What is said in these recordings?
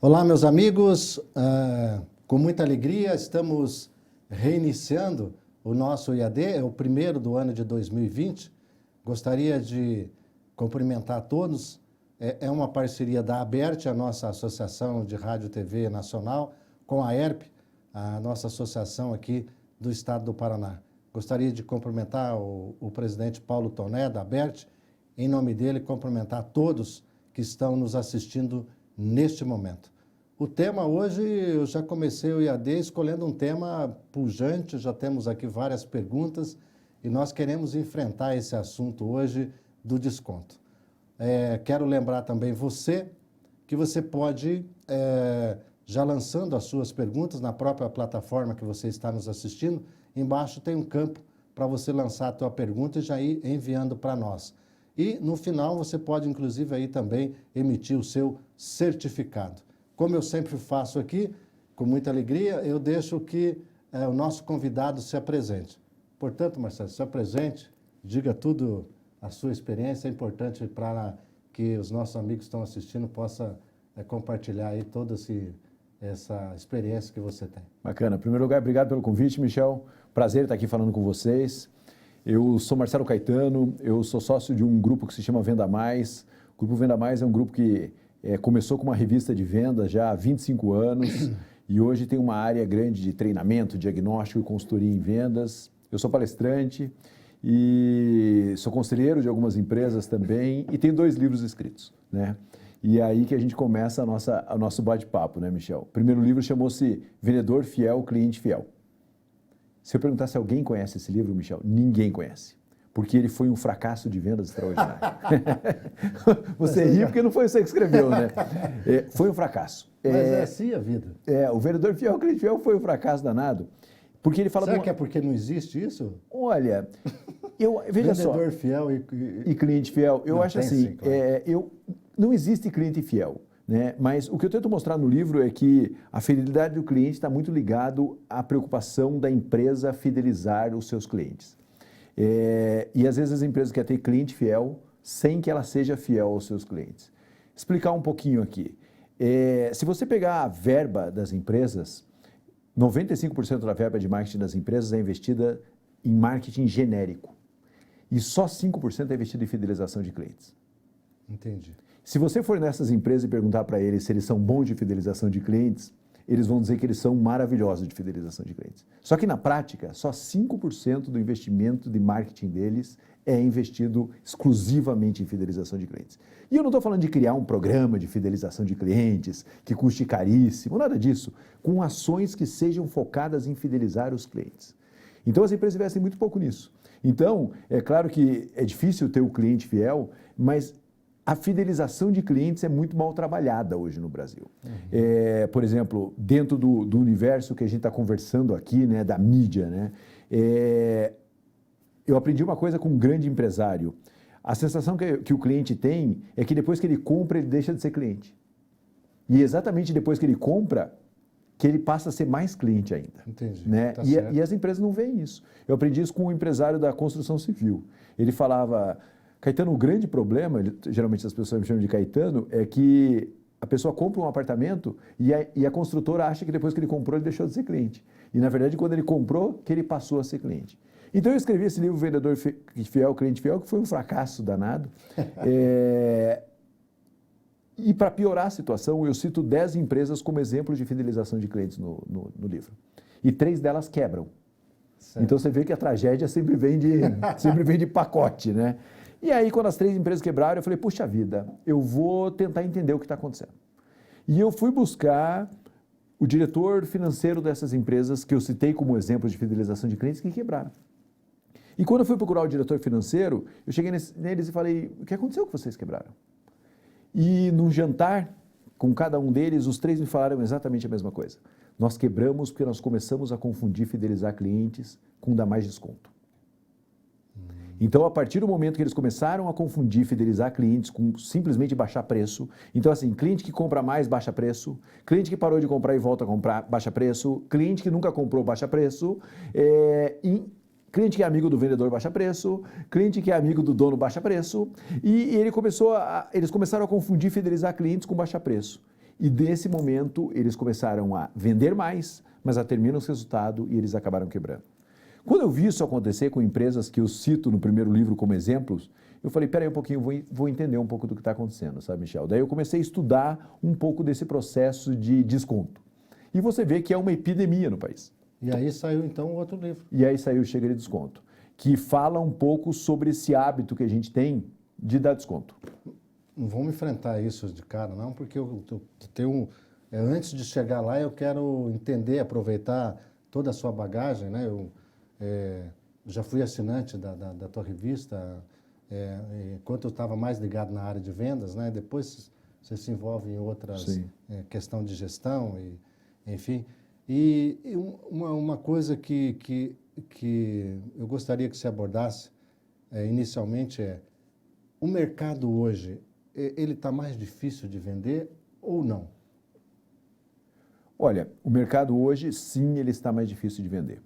Olá, meus amigos. Com muita alegria, estamos reiniciando o nosso IAD, é o primeiro do ano de 2020. Gostaria de cumprimentar a todos. É uma parceria da ABERT, a nossa Associação de Rádio e TV Nacional, com a ERP, a nossa associação aqui do Estado do Paraná. Gostaria de cumprimentar o presidente Paulo Toné, da ABERT, em nome dele, cumprimentar todos que estão nos assistindo neste momento. O tema hoje, eu já comecei o IAD escolhendo um tema pujante, já temos aqui várias perguntas e nós queremos enfrentar esse assunto hoje do desconto. Quero lembrar também você que você pode, já lançando as suas perguntas na própria plataforma que você está nos assistindo, embaixo tem um campo para você lançar a tua pergunta e já ir enviando para nós. E no final você pode inclusive aí também emitir o seu certificado. Como eu sempre faço aqui, com muita alegria, eu deixo que o nosso convidado se apresente. Portanto, Marcelo, se apresente, diga tudo a sua experiência, é importante para que os nossos amigos que estão assistindo possam compartilhar aí toda essa experiência que você tem. Bacana. Em primeiro lugar, obrigado pelo convite, Michel. Prazer estar aqui falando com vocês. Eu sou Marcelo Caetano, eu sou sócio de um grupo que se chama Venda Mais. O Grupo Venda Mais é um grupo que começou com uma revista de vendas já há 25 anos e hoje tem uma área grande de treinamento, diagnóstico e consultoria em vendas. Eu sou palestrante e sou conselheiro de algumas empresas também e tenho 2 livros escritos, né? E é aí que a gente começa o nosso bate-papo, né, Michel? O primeiro livro chamou-se Vendedor Fiel, Cliente Fiel. Se eu perguntar se alguém conhece esse livro, Michel, ninguém conhece. Porque ele foi um fracasso de vendas extraordinário. Você ri porque não foi você que escreveu, né? Foi um fracasso. Mas é assim a vida. O Vendedor Fiel, Cliente Fiel foi um fracasso danado. Porque ele fala... Será que é porque não existe isso? Olha, veja só... Vendedor fiel e cliente fiel. Eu acho assim, sim, claro. Não existe cliente fiel, né? Mas o que eu tento mostrar no livro é que a fidelidade do cliente está muito ligado à preocupação da empresa fidelizar os seus clientes. E às vezes as empresas querem ter cliente fiel sem que ela seja fiel aos seus clientes. Explicar um pouquinho aqui. Se você pegar a verba das empresas, 95% da verba de marketing das empresas é investida em marketing genérico. E só 5% é investido em fidelização de clientes. Entendi. Se você for nessas empresas e perguntar para eles se eles são bons de fidelização de clientes, eles vão dizer que eles são maravilhosos de fidelização de clientes. Só que na prática, só 5% do investimento de marketing deles é investido exclusivamente em fidelização de clientes. E eu não estou falando de criar um programa de fidelização de clientes que custe caríssimo, nada disso, com ações que sejam focadas em fidelizar os clientes. Então as empresas investem muito pouco nisso. Então, é claro que é difícil ter o cliente fiel, mas a fidelização de clientes é muito mal trabalhada hoje no Brasil. Por exemplo, dentro do universo que a gente está conversando aqui, né, da mídia, né, eu aprendi uma coisa com um grande empresário. A sensação que o cliente tem é que depois que ele compra, ele deixa de ser cliente. E exatamente depois que ele compra, que ele passa a ser mais cliente ainda. Entendi. Né? Tá E as empresas não veem isso. Eu aprendi isso com um empresário da construção civil. Ele falava... Caetano, o grande problema, geralmente as pessoas me chamam de Caetano, é que a pessoa compra um apartamento e a construtora acha que depois que ele comprou, ele deixou de ser cliente. E, na verdade, quando ele comprou, que ele passou a ser cliente. Então, eu escrevi esse livro, Vendedor Fiel, Cliente Fiel, que foi um fracasso danado. E, para piorar a situação, eu cito 10 empresas como exemplos de fidelização de clientes no livro. E 3 delas quebram. Certo. Então, você vê que a tragédia sempre vem de pacote, né? E aí, quando as 3 empresas quebraram, eu falei, puxa vida, eu vou tentar entender o que está acontecendo. E eu fui buscar o diretor financeiro dessas empresas, que eu citei como exemplo de fidelização de clientes, que quebraram. E quando eu fui procurar o diretor financeiro, eu cheguei neles e falei, o que aconteceu que vocês quebraram? E num jantar com cada um deles, os 3 me falaram exatamente a mesma coisa. Nós quebramos porque nós começamos a confundir fidelizar clientes com dar mais desconto. Então, a partir do momento que eles começaram a confundir fidelizar clientes com simplesmente baixar preço, então assim, cliente que compra mais, baixa preço, cliente que parou de comprar e volta a comprar, baixa preço, cliente que nunca comprou, baixa preço, cliente que é amigo do vendedor, baixa preço, cliente que é amigo do dono, baixa preço, e eles começaram a confundir fidelizar clientes com baixa preço. E nesse momento eles começaram a vender mais, mas a ter menos resultado e eles acabaram quebrando. Quando eu vi isso acontecer com empresas que eu cito no primeiro livro como exemplos, eu falei, peraí um pouquinho, vou entender um pouco do que está acontecendo, sabe, Michel? Daí eu comecei a estudar um pouco desse processo de desconto. E você vê que é uma epidemia no país. E aí saiu então outro livro. E aí saiu o Chega de Desconto, que fala um pouco sobre esse hábito que a gente tem de dar desconto. Não vamos enfrentar isso de cara, não, porque eu tenho... antes de chegar lá, eu quero entender, aproveitar toda a sua bagagem, né? Eu já fui assinante da tua revista, enquanto eu estava mais ligado na área de vendas, né? Depois você se envolve em outras questão de gestão, enfim. E uma coisa que eu gostaria que você abordasse inicialmente o mercado hoje, ele está mais difícil de vender ou não? Olha, o mercado hoje, sim, ele está mais difícil de vender.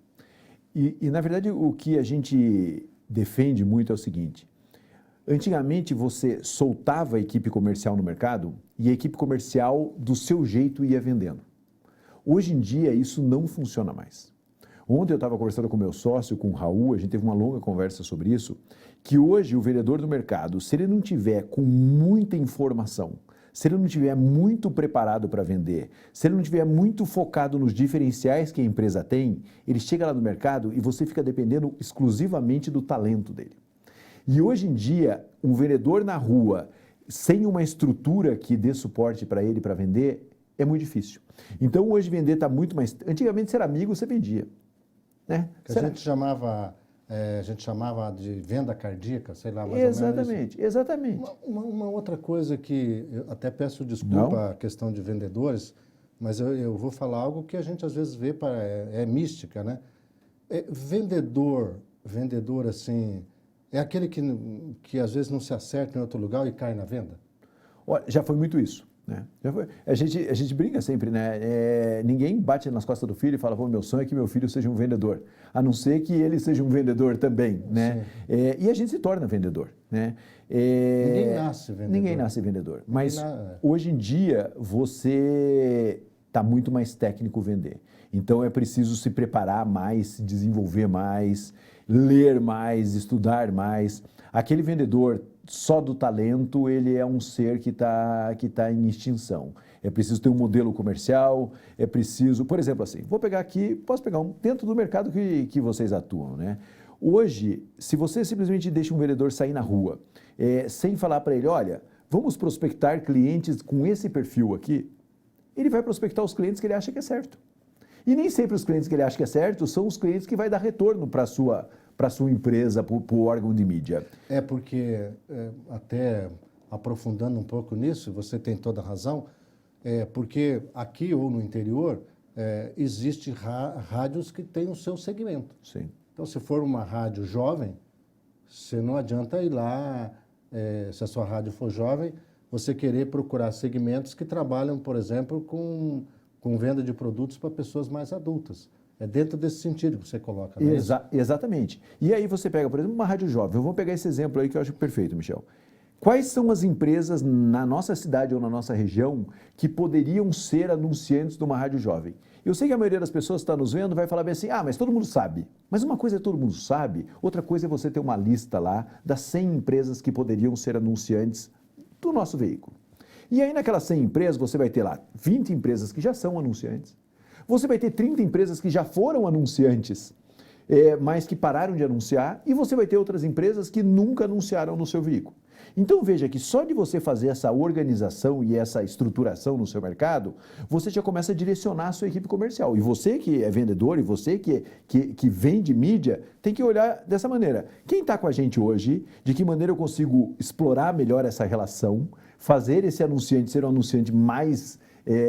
E na verdade, o que a gente defende muito é o seguinte: antigamente você soltava a equipe comercial no mercado e a equipe comercial, do seu jeito, ia vendendo. Hoje em dia, isso não funciona mais. Ontem eu estava conversando com o meu sócio, com o Raul, a gente teve uma longa conversa sobre isso, que hoje o vendedor do mercado, se ele não tiver com muita informação, se ele não tiver muito preparado para vender, se ele não tiver muito focado nos diferenciais que a empresa tem, ele chega lá no mercado e você fica dependendo exclusivamente do talento dele. E hoje em dia, um vendedor na rua, sem uma estrutura que dê suporte para ele para vender, é muito difícil. Então hoje vender está muito mais... Antigamente, ser amigo, você vendia. Né? A gente chamava de venda cardíaca, sei lá, mais Exatamente, ou menos. exatamente. Uma outra coisa que eu até peço desculpa a questão de vendedores, mas eu vou falar algo que a gente às vezes vê, é mística, né? Vendedor assim, é aquele que às vezes não se acerta em outro lugar e cai na venda? Olha, já foi muito isso. Né? A gente brinca sempre, né? Ninguém bate nas costas do filho e fala, pô, meu sonho é que meu filho seja um vendedor, a não ser que ele seja um vendedor também, né? E a gente se torna vendedor, né? Ninguém nasce vendedor. Ninguém nasce vendedor, mas hoje em dia você está muito mais técnico vender. Então é preciso se preparar mais, se desenvolver mais, ler mais, estudar mais. Aquele vendedor só do talento, ele é um ser que tá em extinção. É preciso ter um modelo comercial, é preciso... Por exemplo, assim, vou pegar aqui, posso pegar dentro do mercado que vocês atuam, né? Hoje, se você simplesmente deixa um vendedor sair na rua, sem falar para ele, olha, vamos prospectar clientes com esse perfil aqui, ele vai prospectar os clientes que ele acha que é certo. E nem sempre os clientes que ele acha que é certo são os clientes que vai dar retorno para a sua empresa, para o órgão de mídia. Porque, até aprofundando um pouco nisso, você tem toda a razão, porque aqui ou no interior existe rádios que têm o seu segmento. Sim. Então, se for uma rádio jovem, você não adianta ir lá, se a sua rádio for jovem, você querer procurar segmentos que trabalham, por exemplo, com venda de produtos para pessoas mais adultas. É dentro desse sentido que você coloca, não é isso? Exatamente. E aí você pega, por exemplo, uma rádio jovem. Eu vou pegar esse exemplo aí que eu acho perfeito, Michel. Quais são as empresas na nossa cidade ou na nossa região que poderiam ser anunciantes de uma rádio jovem? Eu sei que a maioria das pessoas que está nos vendo vai falar bem assim, mas todo mundo sabe. Mas uma coisa é todo mundo sabe, outra coisa é você ter uma lista lá das 100 empresas que poderiam ser anunciantes do nosso veículo. E aí naquelas 100 empresas você vai ter lá 20 empresas que já são anunciantes, você vai ter 30 empresas que já foram anunciantes, mas que pararam de anunciar, e você vai ter outras empresas que nunca anunciaram no seu veículo. Então veja que só de você fazer essa organização e essa estruturação no seu mercado, você já começa a direcionar a sua equipe comercial. E você que é vendedor e você que vende mídia, tem que olhar dessa maneira. Quem está com a gente hoje, de que maneira eu consigo explorar melhor essa relação, fazer esse anunciante ser um anunciante mais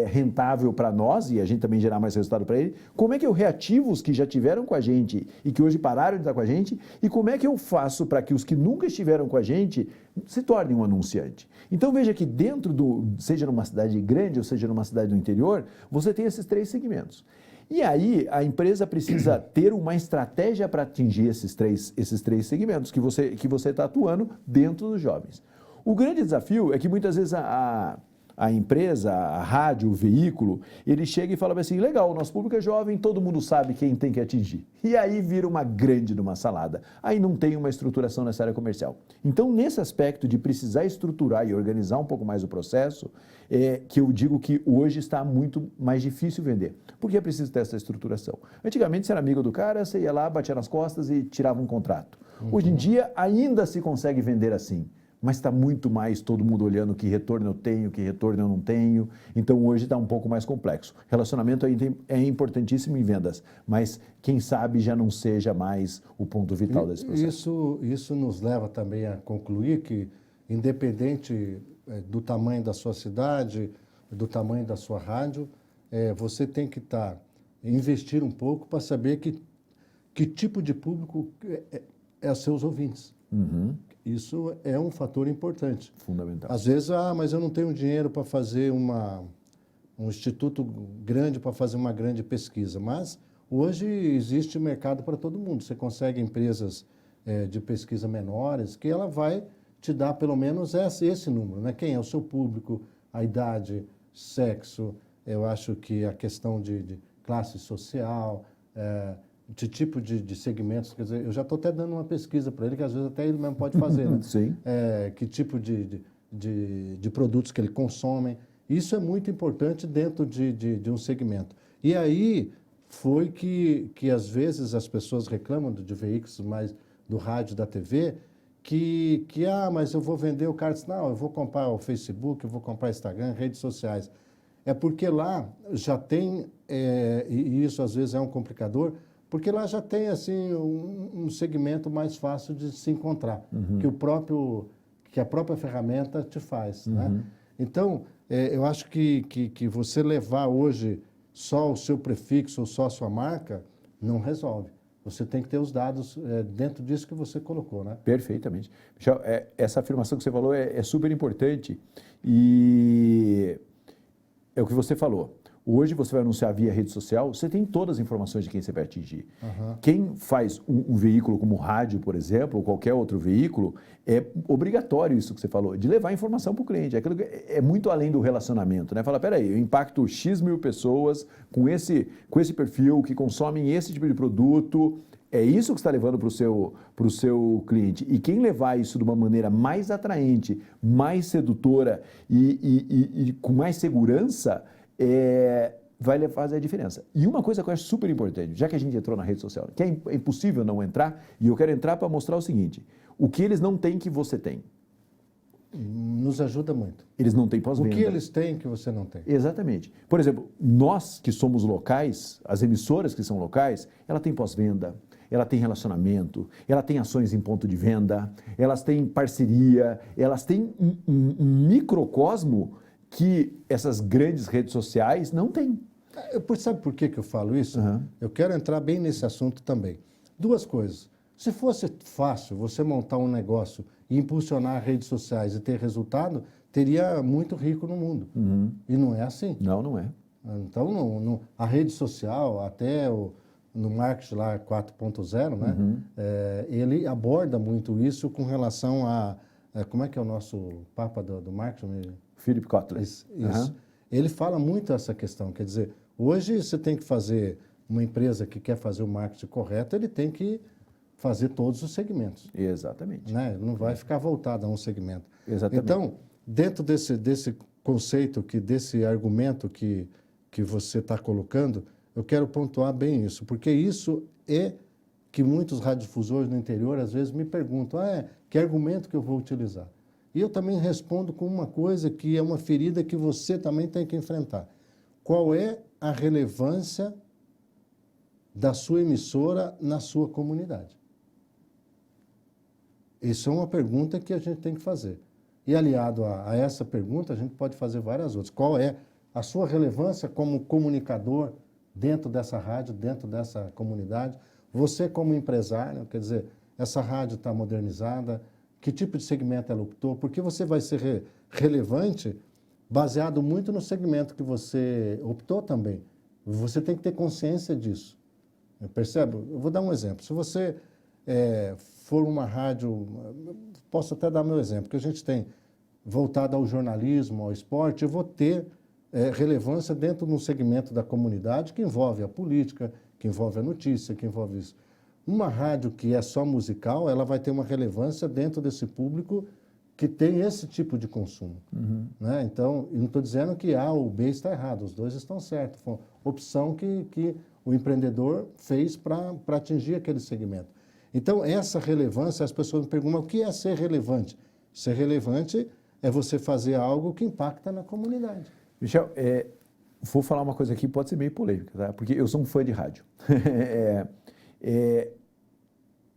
rentável para nós e a gente também gerar mais resultado para ele, como é que eu reativo os que já tiveram com a gente e que hoje pararam de estar com a gente e como é que eu faço para que os que nunca estiveram com a gente se tornem um anunciante. Então veja que dentro seja numa cidade grande ou seja numa cidade do interior, você tem esses 3 segmentos. E aí a empresa precisa ter uma estratégia para atingir esses três segmentos que você está atuando dentro dos jovens. O grande desafio é que muitas vezes a a empresa, a rádio, o veículo, ele chega e fala assim, legal, o nosso público é jovem, todo mundo sabe quem tem que atingir. E aí vira uma grande numa salada. Aí não tem uma estruturação nessa área comercial. Então, nesse aspecto de precisar estruturar e organizar um pouco mais o processo, é que eu digo que hoje está muito mais difícil vender. Porque é preciso ter essa estruturação. Antigamente, você era amigo do cara, você ia lá, batia nas costas e tirava um contrato. Hoje em dia, ainda se consegue vender assim. Mas está muito mais todo mundo olhando que retorno eu tenho, que retorno eu não tenho. Então, hoje está um pouco mais complexo. Relacionamento é importantíssimo em vendas, mas quem sabe já não seja mais o ponto vital desse processo. Isso nos leva também a concluir que, independente do tamanho da sua cidade, do tamanho da sua rádio, você tem que investir um pouco para saber que tipo de público é os seus ouvintes. Uhum. Isso é um fator importante. Fundamental. Às vezes, mas eu não tenho dinheiro para fazer um instituto grande, para fazer uma grande pesquisa. Mas hoje existe mercado para todo mundo. Você consegue empresas de pesquisa menores que ela vai te dar pelo menos esse número, né? Quem é o seu público, a idade, sexo, eu acho que a questão de classe social, de tipo de segmentos, quer dizer, eu já estou até dando uma pesquisa para ele, que às vezes até ele mesmo pode fazer, né? Sim. Que tipo de produtos que ele consome. Isso é muito importante dentro de um segmento. E aí foi que às vezes as pessoas reclamam de veículos mais do rádio, da TV, mas eu vou vender o cara. Não, eu vou comprar o Facebook, eu vou comprar o Instagram, redes sociais. É porque lá já tem, e isso às vezes é um complicador, porque lá já tem assim um segmento mais fácil de se encontrar, que a própria ferramenta te faz, né? Então, eu acho que você levar hoje só o seu prefixo ou só a sua marca não resolve. Você tem que ter os dados dentro disso que você colocou, né? Perfeitamente. Michel, essa afirmação que você falou é super importante e é o que você falou. Hoje você vai anunciar via rede social, você tem todas as informações de quem você vai atingir. Uhum. Quem faz um veículo como rádio, por exemplo, ou qualquer outro veículo, é obrigatório isso que você falou, de levar informação para o cliente. Aquilo que é muito além do relacionamento, né? Fala, peraí, eu impacto X mil pessoas com esse perfil que consomem esse tipo de produto. É isso que você está levando para o seu cliente. E quem levar isso de uma maneira mais atraente, mais sedutora e com mais segurança, vai fazer a diferença. E uma coisa que eu acho super importante, já que a gente entrou na rede social, que é impossível não entrar, e eu quero entrar para mostrar o seguinte, o que eles não têm que você tem. Nos ajuda muito. Eles não têm pós-venda. O que eles têm que você não tem. Exatamente. Por exemplo, nós que somos locais, as emissoras que são locais, ela tem pós-venda, ela tem relacionamento, ela tem ações em ponto de venda, elas têm parceria, elas têm um microcosmo que essas grandes redes sociais não têm. Sabe por que eu falo isso? Uhum. Eu quero entrar bem nesse assunto também. Duas coisas. Se fosse fácil você montar um negócio e impulsionar redes sociais e ter resultado, teria muito rico no mundo. Uhum. E não é assim. Não é. Então, a rede social, até no marketing lá 4.0, né? Ele aborda muito isso com relação a... como é que é o nosso papa do marketing? Philip Kotler. Isso. Ele fala muito essa questão, quer dizer, hoje você tem que fazer, uma empresa que quer fazer o marketing correto, ele tem que fazer todos os segmentos. Exatamente. Né? Não vai ficar voltado a um segmento. Exatamente. Então, dentro desse conceito, desse argumento que você está colocando, eu quero pontuar bem isso, porque isso é que muitos radiodifusores no interior às vezes me perguntam, que argumento que eu vou utilizar? E eu também respondo com uma coisa que é uma ferida que você também tem que enfrentar. Qual é a relevância da sua emissora na sua comunidade? Isso é uma pergunta que a gente tem que fazer. E aliado a essa pergunta, a gente pode fazer várias outras. Qual é a sua relevância como comunicador dentro dessa rádio, dentro dessa comunidade? Você como empresário, quer dizer, essa rádio está modernizada, que tipo de segmento ela optou? Porque você vai ser relevante baseado muito no segmento que você optou também. Você tem que ter consciência disso. Percebe? Eu vou dar um exemplo. Se você for uma rádio, posso até dar meu exemplo, que a gente tem voltada ao jornalismo, ao esporte, eu vou ter relevância dentro de um segmento da comunidade que envolve a política, que envolve a notícia, que envolve isso. Uma rádio que é só musical, ela vai ter uma relevância dentro desse público que tem esse tipo de consumo. Né? Então, eu não estou dizendo que A ou B está errado, os dois estão certos. Foi uma opção que o empreendedor fez para atingir aquele segmento. Então, essa relevância, as pessoas me perguntam, o que é ser relevante? Ser relevante é você fazer algo que impacta na comunidade. Michel, vou falar uma coisa aqui, pode ser meio polêmica, tá? Porque eu sou um fã de rádio.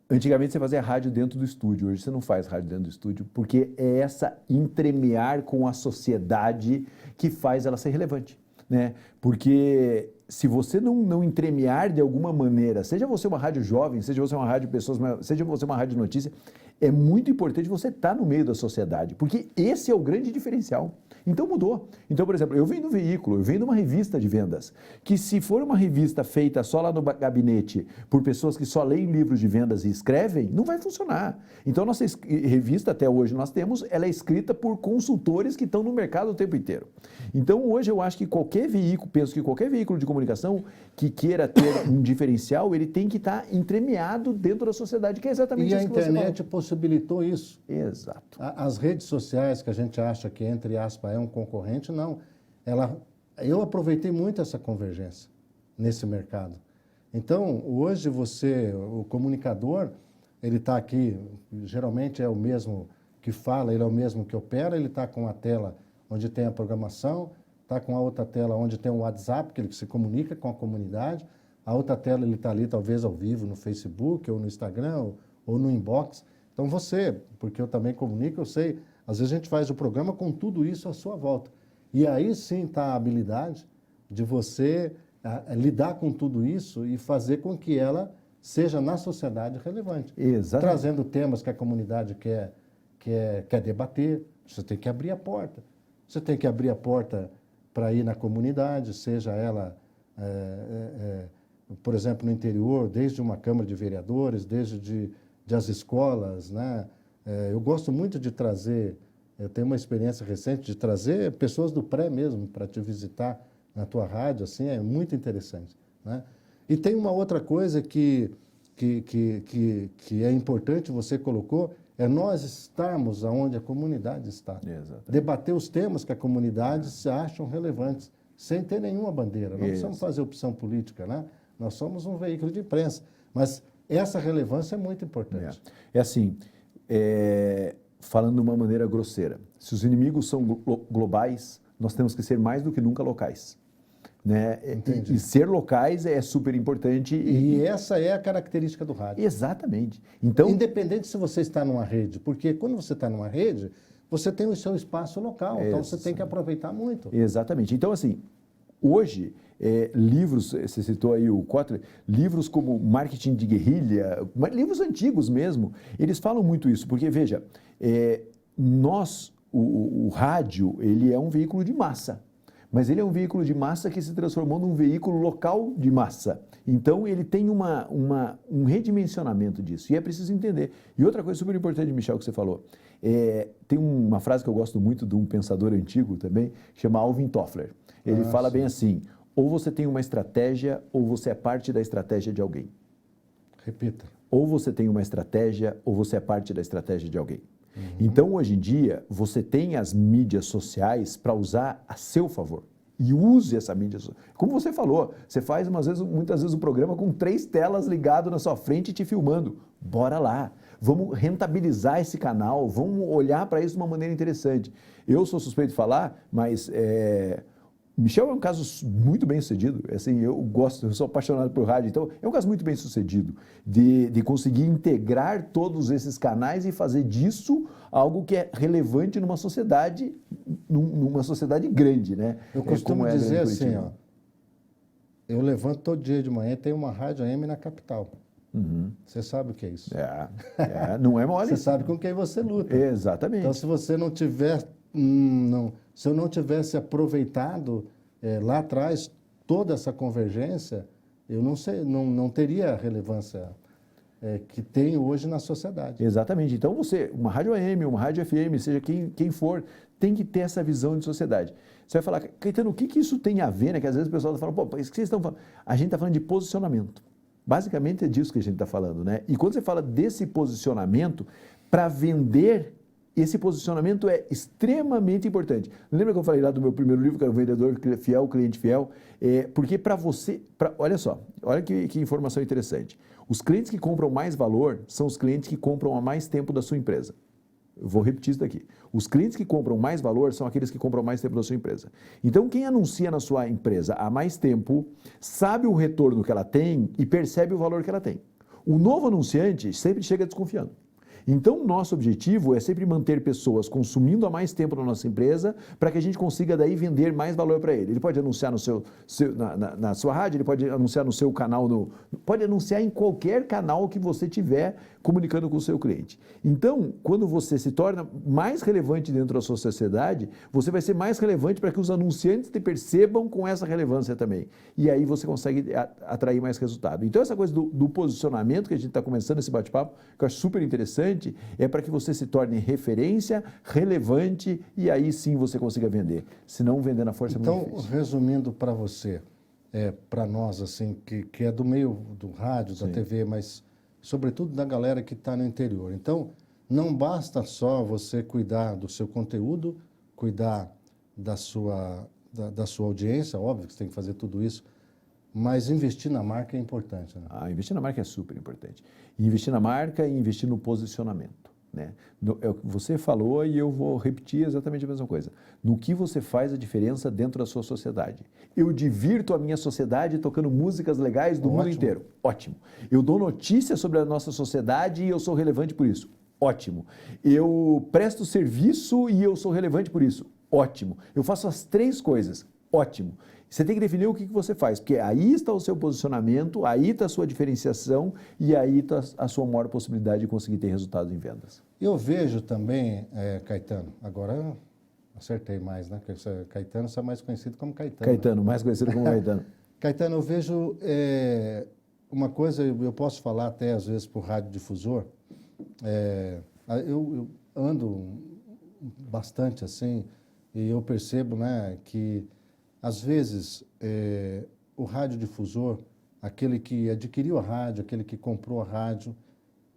Antigamente você fazia rádio dentro do estúdio, hoje você não faz rádio dentro do estúdio, porque é essa entremear com a sociedade que faz ela ser relevante, né? Porque se você não entremear de alguma maneira, seja você uma rádio jovem, seja você uma rádio de pessoas, seja você uma rádio de notícia, é muito importante você estar no meio da sociedade, porque esse é o grande diferencial. Então mudou. Então, por exemplo, eu venho do veículo, eu venho de uma revista de vendas, que se for uma revista feita só lá no gabinete por pessoas que só leem livros de vendas e escrevem, não vai funcionar. Então, nossa revista até hoje nós temos, ela é escrita por consultores que estão no mercado o tempo inteiro. Então, hoje eu acho que qualquer veículo, penso que qualquer veículo de comunicação que queira ter um diferencial, ele tem que estar entremeado dentro da sociedade, que é exatamente isso que você falou. E a internet possibilitou isso. Exato. As redes sociais, que a gente acha que, entre aspas, é um concorrente, não. Eu aproveitei muito essa convergência nesse mercado. Então, hoje o comunicador, ele está aqui, geralmente é o mesmo que fala, ele é o mesmo que opera, ele está com a tela onde tem a programação, está com a outra tela onde tem o WhatsApp, que ele se comunica com a comunidade, a outra tela ele está ali talvez ao vivo no Facebook, ou no Instagram, ou no inbox. Então porque eu também comunico, eu sei, às vezes a gente faz o programa com tudo isso à sua volta. E aí sim está a habilidade de você lidar com tudo isso e fazer com que ela seja na sociedade relevante. Exatamente. Trazendo temas que a comunidade quer debater, você tem que abrir a porta. Você tem que abrir a porta para ir na comunidade, seja ela, por exemplo, no interior, desde uma Câmara de Vereadores, desde as escolas, né? Eu gosto muito de trazer, eu tenho uma experiência recente de trazer pessoas do pré mesmo para te visitar na tua rádio, assim, é muito interessante, né? E tem uma outra coisa que é importante, você colocou, é nós estarmos onde a comunidade está. Exatamente. Debater os temas que a comunidade se acham relevantes, sem ter nenhuma bandeira. Não precisamos fazer opção política, né? Nós somos um veículo de imprensa, mas essa relevância é muito importante. É assim, falando de uma maneira grosseira, se os inimigos são globais, nós temos que ser mais do que nunca locais. Né? E ser locais é super importante. E essa é a característica do rádio. Exatamente. Então, independente se você está numa rede, porque quando você está numa rede, você tem o seu espaço local, então você tem que aproveitar muito. Exatamente. Então, assim, hoje, livros, você citou aí o Kotler, livros como Marketing de Guerrilha, livros antigos mesmo, eles falam muito isso, porque, veja, o rádio, ele é um veículo de massa. Mas ele é um veículo de massa que se transformou num veículo local de massa. Então, ele tem um redimensionamento disso. E é preciso entender. E outra coisa super importante, Michel, que você falou. Tem uma frase que eu gosto muito de um pensador antigo também, que chama Alvin Toffler. Ele fala bem assim, ou você tem uma estratégia, ou você é parte da estratégia de alguém. Repita. Ou você tem uma estratégia, ou você é parte da estratégia de alguém. Então, hoje em dia, você tem as mídias sociais para usar a seu favor. E use essa mídia social. Como você falou, você faz muitas vezes o programa com 3 telas ligado na sua frente e te filmando. Bora lá. Vamos rentabilizar esse canal, vamos olhar para isso de uma maneira interessante. Eu sou suspeito de falar, mas Michel é um caso muito bem sucedido, assim, eu sou apaixonado por rádio, então é um caso muito bem sucedido de conseguir integrar todos esses canais e fazer disso algo que é relevante numa sociedade grande, né? Eu costumo dizer assim, ó, eu levanto todo dia de manhã e tenho uma rádio AM na capital. Você sabe o que é isso? Não é mole. Você sabe com quem você luta. Exatamente. Então, se você não tiver... se eu não tivesse aproveitado lá atrás toda essa convergência, eu não teria relevância que tem hoje na sociedade. Exatamente. Então, você, uma rádio AM, uma rádio FM, seja quem for, tem que ter essa visão de sociedade. Você vai falar, Caetano, o que isso tem a ver, né? Que às vezes o pessoal fala, pô, isso que vocês estão falando? A gente está falando de posicionamento. Basicamente é disso que a gente está falando, né? E quando você fala desse posicionamento, para vender, esse posicionamento é extremamente importante. Lembra que eu falei lá do meu primeiro livro, que era o Vendedor Fiel, Cliente Fiel? Porque para você, olha só, olha que informação interessante. Os clientes que compram mais valor são os clientes que compram há mais tempo da sua empresa. Eu vou repetir isso daqui. Os clientes que compram mais valor são aqueles que compram mais tempo da sua empresa. Então, quem anuncia na sua empresa há mais tempo, sabe o retorno que ela tem e percebe o valor que ela tem. O novo anunciante sempre chega desconfiando. Então, o nosso objetivo é sempre manter pessoas consumindo há mais tempo na nossa empresa para que a gente consiga daí vender mais valor para ele. Ele pode anunciar no na sua rádio, ele pode anunciar no seu canal, pode anunciar em qualquer canal que você tiver comunicando com o seu cliente. Então, quando você se torna mais relevante dentro da sua sociedade, você vai ser mais relevante para que os anunciantes te percebam com essa relevância também. E aí você consegue atrair mais resultado. Então, essa coisa do posicionamento que a gente está começando esse bate-papo, que eu acho super interessante, é para que você se torne referência, relevante e aí sim você consiga vender. Se não, vender na força é muito difícil. Então, resumindo para você, para nós, assim, que é do meio do rádio, da TV, mas sobretudo da galera que está no interior. Então, não basta só você cuidar do seu conteúdo, cuidar da sua audiência, óbvio que você tem que fazer tudo isso, mas investir na marca é importante, né? Investir na marca é super importante. Investir na marca e investir no posicionamento, né? É o que você falou e eu vou repetir exatamente a mesma coisa. No que você faz a diferença dentro da sua sociedade. Eu divirto a minha sociedade tocando músicas legais do mundo inteiro. Ótimo. Eu dou notícias sobre a nossa sociedade e eu sou relevante por isso. Ótimo. Eu presto serviço e eu sou relevante por isso. Ótimo. Eu faço as três coisas. Ótimo. Você tem que definir o que você faz, porque aí está o seu posicionamento, aí está a sua diferenciação e aí está a sua maior possibilidade de conseguir ter resultados em vendas. Eu vejo também, Caetano, agora eu acertei mais, né? Porque Caetano é mais conhecido como Caetano. Caetano, né? mais conhecido como Caetano. Caetano, eu vejo uma coisa, eu posso falar até às vezes por radiodifusor, eu ando bastante assim e eu percebo, né, que às vezes, o radiodifusor, aquele que adquiriu a rádio, aquele que comprou a rádio,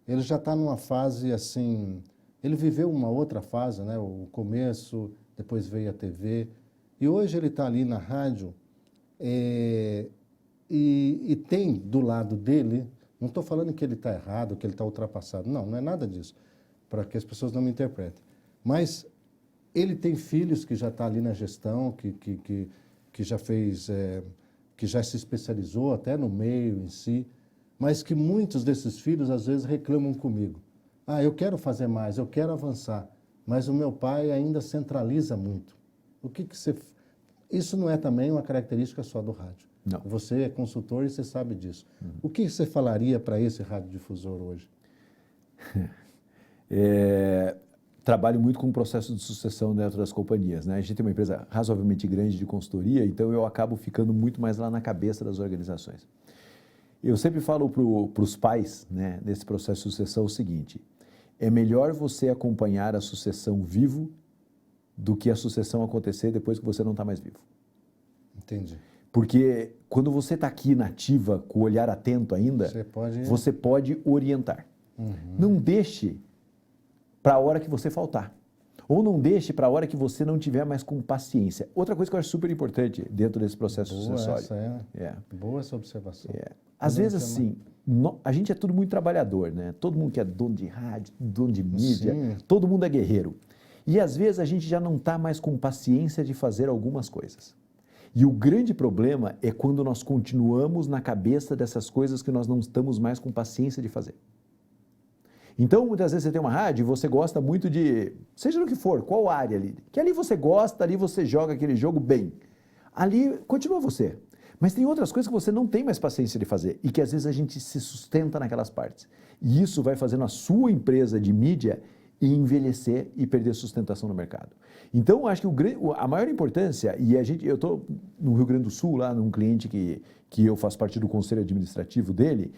ele já está numa fase assim, ele viveu uma outra fase, né? O começo, depois veio a TV, e hoje ele está ali na rádio e tem do lado dele, não estou falando que ele está errado, que ele está ultrapassado, não é nada disso, para que as pessoas não me interpretem, mas ele tem filhos que já está ali na gestão, que já fez, que já se especializou até no meio em si, mas que muitos desses filhos às vezes reclamam comigo. Eu quero fazer mais, eu quero avançar, mas o meu pai ainda centraliza muito. O que você... Isso não é também uma característica só do rádio. Não. Você é consultor e você sabe disso. O que você falaria para esse radiodifusor hoje? Trabalho muito com o processo de sucessão dentro das companhias, né? A gente tem uma empresa razoavelmente grande de consultoria, então eu acabo ficando muito mais lá na cabeça das organizações. Eu sempre falo para os pais, né, nesse processo de sucessão o seguinte: é melhor você acompanhar a sucessão vivo do que a sucessão acontecer depois que você não está mais vivo. Entendi. Porque quando você está aqui na ativa, com o olhar atento ainda, você pode orientar. Não deixe para a hora que você faltar. Ou não deixe para a hora que você não tiver mais com paciência. Outra coisa que eu acho super importante dentro desse processo sucessório. Boa essa observação. Às vezes, assim, a gente é tudo muito trabalhador, né? Todo mundo que é dono de rádio, dono de mídia, todo mundo é guerreiro. E às vezes a gente já não está mais com paciência de fazer algumas coisas. E o grande problema é quando nós continuamos na cabeça dessas coisas que nós não estamos mais com paciência de fazer. Então, muitas vezes você tem uma rádio e você gosta muito de, seja no que for, qual área ali, que ali você gosta, ali você joga aquele jogo bem. Ali continua você. Mas tem outras coisas que você não tem mais paciência de fazer e que às vezes a gente se sustenta naquelas partes. E isso vai fazendo a sua empresa de mídia e envelhecer e perder sustentação no mercado. Então, eu acho que a maior importância, e eu estou no Rio Grande do Sul, lá num cliente que eu faço parte do conselho administrativo dele,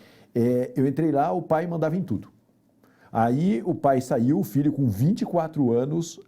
eu entrei lá, o pai mandava em tudo. Aí o pai saiu, o filho com 24 anos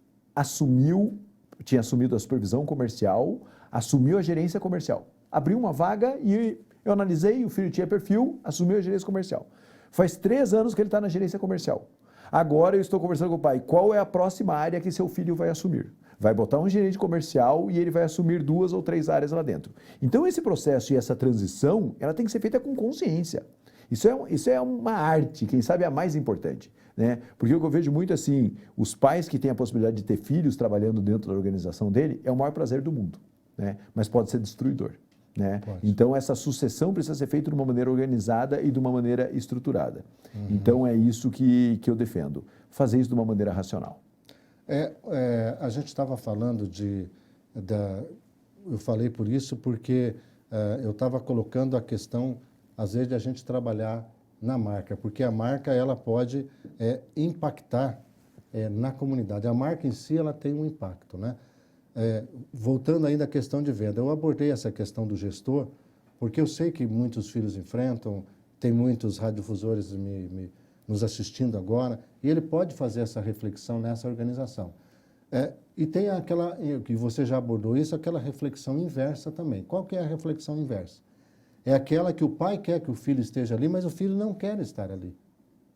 tinha assumido a supervisão comercial, assumiu a gerência comercial. Abriu uma vaga e eu analisei, o filho tinha perfil, assumiu a gerência comercial. Faz 3 anos que ele está na gerência comercial. Agora eu estou conversando com o pai, qual é a próxima área que seu filho vai assumir? Vai botar um gerente comercial e ele vai assumir 2 ou 3 áreas lá dentro. Então esse processo e essa transição, ela tem que ser feita com consciência. Isso é uma arte, quem sabe é a mais importante, né? Porque o que eu vejo muito assim, os pais que têm a possibilidade de ter filhos trabalhando dentro da organização dele, é o maior prazer do mundo, né? Mas pode ser destruidor, né? Então essa sucessão precisa ser feita de uma maneira organizada e de uma maneira estruturada. Então é isso que eu defendo, fazer isso de uma maneira racional. A gente estava falando eu falei por isso porque eu estava colocando a questão, às vezes, de a gente trabalhar na marca, porque a marca ela pode impactar na comunidade. A marca em si ela tem um impacto, né? Voltando ainda à questão de venda, eu abordei essa questão do gestor, porque eu sei que muitos filhos enfrentam, tem muitos radiodifusores nos assistindo agora, e ele pode fazer essa reflexão nessa organização. E tem aquela, que você já abordou isso, aquela reflexão inversa também. Qual que é a reflexão inversa? É aquela que o pai quer que o filho esteja ali, mas o filho não quer estar ali.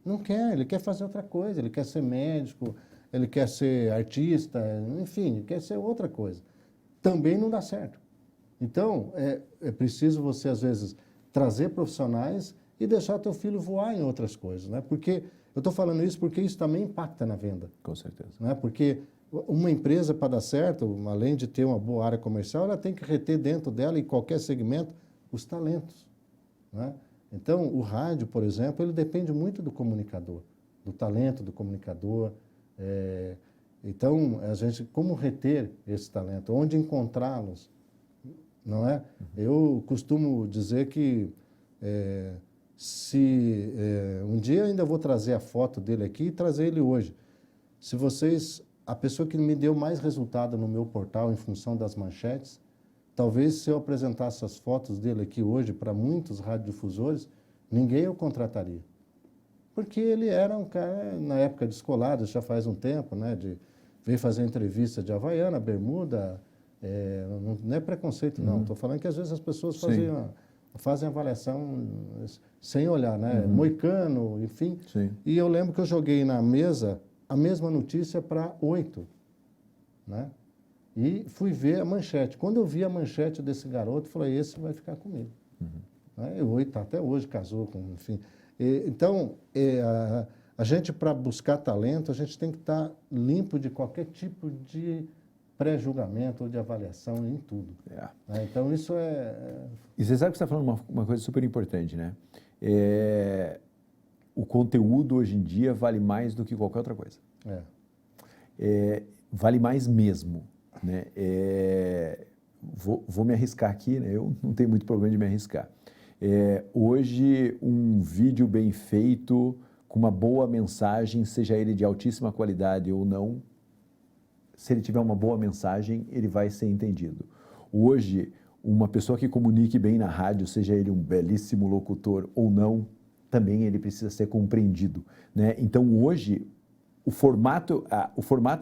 Não quer, ele quer fazer outra coisa, ele quer ser médico, ele quer ser artista, enfim, ele quer ser outra coisa. Também não dá certo. Então, é preciso você, às vezes, trazer profissionais e deixar teu filho voar em outras coisas, né? Porque, eu estou falando isso porque isso também impacta na venda. Com certeza. Né? Porque uma empresa, para dar certo, além de ter uma boa área comercial, ela tem que reter dentro dela, em qualquer segmento, os talentos. Né? Então, o rádio, por exemplo, ele depende muito do comunicador, do talento do comunicador. Então, a gente, como reter esse talento? Onde encontrá-los? Não é? Eu costumo dizer que um dia eu ainda vou trazer a foto dele aqui e trazer ele hoje. A pessoa que me deu mais resultado no meu portal em função das manchetes, talvez se eu apresentasse as fotos dele aqui hoje para muitos radiodifusores, ninguém o contrataria. Porque ele era um cara, na época de escolado, já faz um tempo, né, veio fazer entrevista de Havaiana, bermuda, não é preconceito não, estou falando que às vezes as pessoas fazem avaliação sem olhar, né, moicano, enfim. Sim. E eu lembro que eu joguei na mesa a mesma notícia para 8, né? E fui ver a manchete. Quando eu vi a manchete desse garoto, falei, esse vai ficar comigo. Né? E o 8 até hoje casou, enfim. Então, a gente, para buscar talento, a gente tem que estar limpo de qualquer tipo de pré-julgamento ou de avaliação em tudo. Né? Então, isso E você sabe que você está falando uma coisa super importante, né? O conteúdo, hoje em dia, vale mais do que qualquer outra coisa. Vale mais mesmo. Né? Vou me arriscar aqui, né? Eu não tenho muito problema de me arriscar. Hoje, um vídeo bem feito, com uma boa mensagem, seja ele de altíssima qualidade ou não, se ele tiver uma boa mensagem, ele vai ser entendido. Hoje, uma pessoa que comunique bem na rádio, seja ele um belíssimo locutor ou não, também ele precisa ser compreendido. Né? Então, hoje, o formato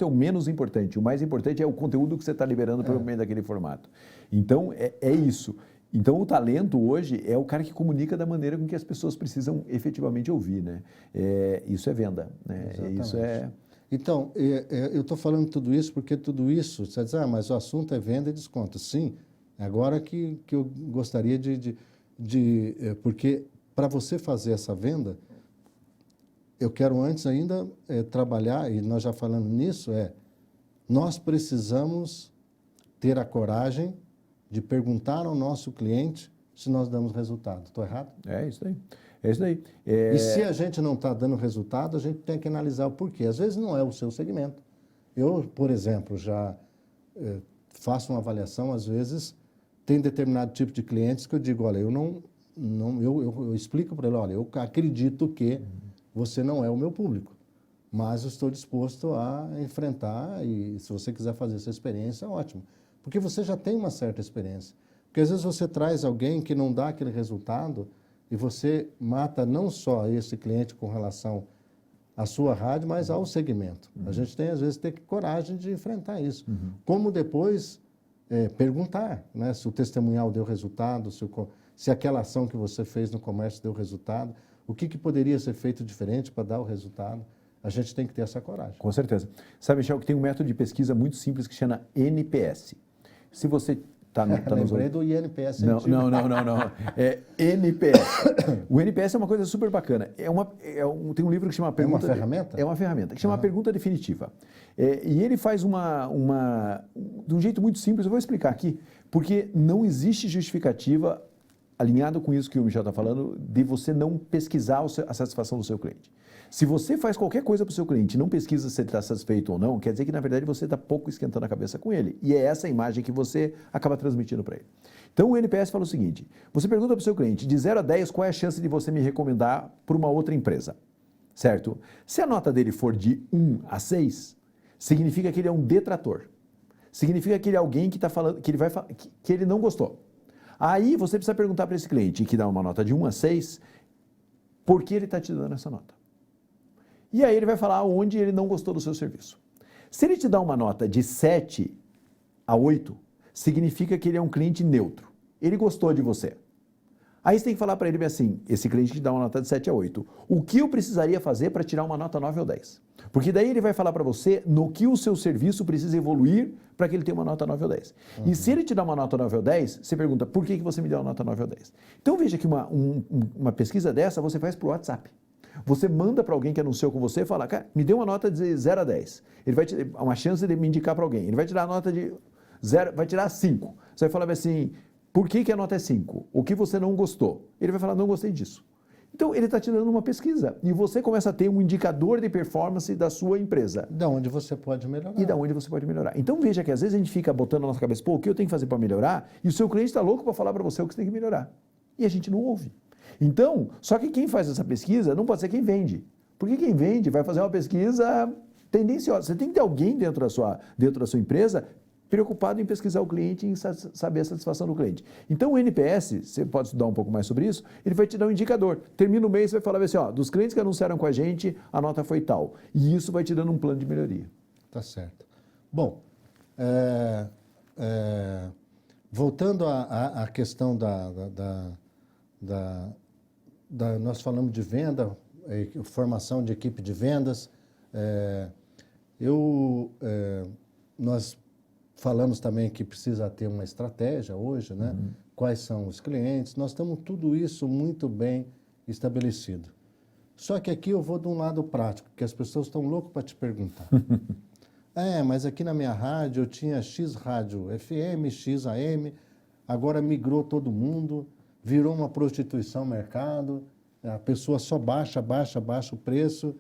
é o menos importante. O mais importante é o conteúdo que você está liberando pelo meio daquele formato. Então, é isso. Então, o talento hoje é o cara que comunica da maneira com que as pessoas precisam efetivamente ouvir. Né? Isso é venda. Né? Isso é... Então, eu estou falando tudo isso porque tudo isso, você diz, mas o assunto é venda e desconto. Sim, agora que eu gostaria porque para você fazer essa venda, eu quero antes ainda trabalhar, e nós já falando nisso, nós precisamos ter a coragem de perguntar ao nosso cliente se nós damos resultado. Estou errado? É isso aí. É isso aí. E se a gente não está dando resultado, a gente tem que analisar o porquê. Às vezes não é o seu segmento. Eu, por exemplo, já faço uma avaliação, às vezes, tem determinado tipo de clientes que eu digo, olha, eu explico para ele, olha, eu acredito que você não é o meu público. mas eu estou disposto a enfrentar e se você quiser fazer essa experiência, ótimo. Porque você já tem uma certa experiência. Porque às vezes você traz alguém que não dá aquele resultado e você mata não só esse cliente com relação à sua rádio, mas ao segmento. A gente tem, às vezes, ter coragem de enfrentar isso. Como depois perguntar, né, se o testemunhal deu resultado, se aquela ação que você fez no comércio deu resultado, o que poderia ser feito diferente para dar o resultado. A gente tem que ter essa coragem. Com certeza. Sabe, Michel, que tem um método de pesquisa muito simples que chama NPS. Se você está Lembrei do INPS. Não. É NPS. O NPS é uma coisa super bacana. Tem um livro que chama Pergunta... É uma ferramenta? É uma ferramenta, que chama Pergunta Definitiva. E ele faz de um jeito muito simples, eu vou explicar aqui, porque não existe justificativa, alinhado com isso que o Michel está falando, de você não pesquisar a satisfação do seu cliente. Se você faz qualquer coisa para o seu cliente e não pesquisa se ele está satisfeito ou não, quer dizer que, na verdade, você está pouco esquentando a cabeça com ele. E é essa a imagem que você acaba transmitindo para ele. Então, o NPS fala o seguinte, você pergunta para o seu cliente, de 0 a 10, qual é a chance de você me recomendar para uma outra empresa? Certo? Se a nota dele for de 1 a 6, significa que ele é um detrator. Significa que ele é alguém que está falando, que ele não gostou. Aí, você precisa perguntar para esse cliente, que dá uma nota de 1 a 6, por que ele está te dando essa nota? E aí ele vai falar onde ele não gostou do seu serviço. Se ele te dá uma nota de 7 a 8, significa que ele é um cliente neutro. Ele gostou de você. Aí você tem que falar para ele assim, esse cliente te dá uma nota de 7 a 8. O que eu precisaria fazer para tirar uma nota 9 ou 10? Porque daí ele vai falar para você no que o seu serviço precisa evoluir para que ele tenha uma nota 9 ou 10. E se ele te dá uma nota 9 ou 10, você pergunta, por que você me deu uma nota 9 ou 10? Então veja que uma pesquisa dessa você faz para o WhatsApp. Você manda para alguém que anunciou com você e fala, cara, me dê uma nota de 0 a 10. Ele vai te dar uma chance de me indicar para alguém. Ele vai te dar a nota de 0, vai tirar 5. Você vai falar assim, por que a nota é 5? O que você não gostou? Ele vai falar, não gostei disso. Então, ele está te dando uma pesquisa. E você começa a ter um indicador de performance da sua empresa. Da onde você pode melhorar. E da onde você pode melhorar. Então, veja que às vezes a gente fica botando na nossa cabeça, pô, o que eu tenho que fazer para melhorar? E o seu cliente está louco para falar para você o que você tem que melhorar. E a gente não ouve. Então, só que quem faz essa pesquisa não pode ser quem vende. Porque quem vende vai fazer uma pesquisa tendenciosa. Você tem que ter alguém dentro da sua empresa preocupado em pesquisar o cliente e em saber a satisfação do cliente. Então, o NPS, você pode estudar um pouco mais sobre isso, ele vai te dar um indicador. Termina o mês, você vai falar assim, ó, dos clientes que anunciaram com a gente, a nota foi tal. E isso vai te dando um plano de melhoria. Tá certo. Bom, voltando à questão nós falamos de venda, formação de equipe de vendas. Nós falamos também que precisa ter uma estratégia hoje, né? Quais são os clientes. Nós temos tudo isso muito bem estabelecido. Só que aqui eu vou de um lado prático, que as pessoas estão loucas para te perguntar. Mas aqui na minha rádio eu tinha X rádio FM, X AM, agora migrou todo mundo, virou uma prostituição mercado, a pessoa só baixa o preço.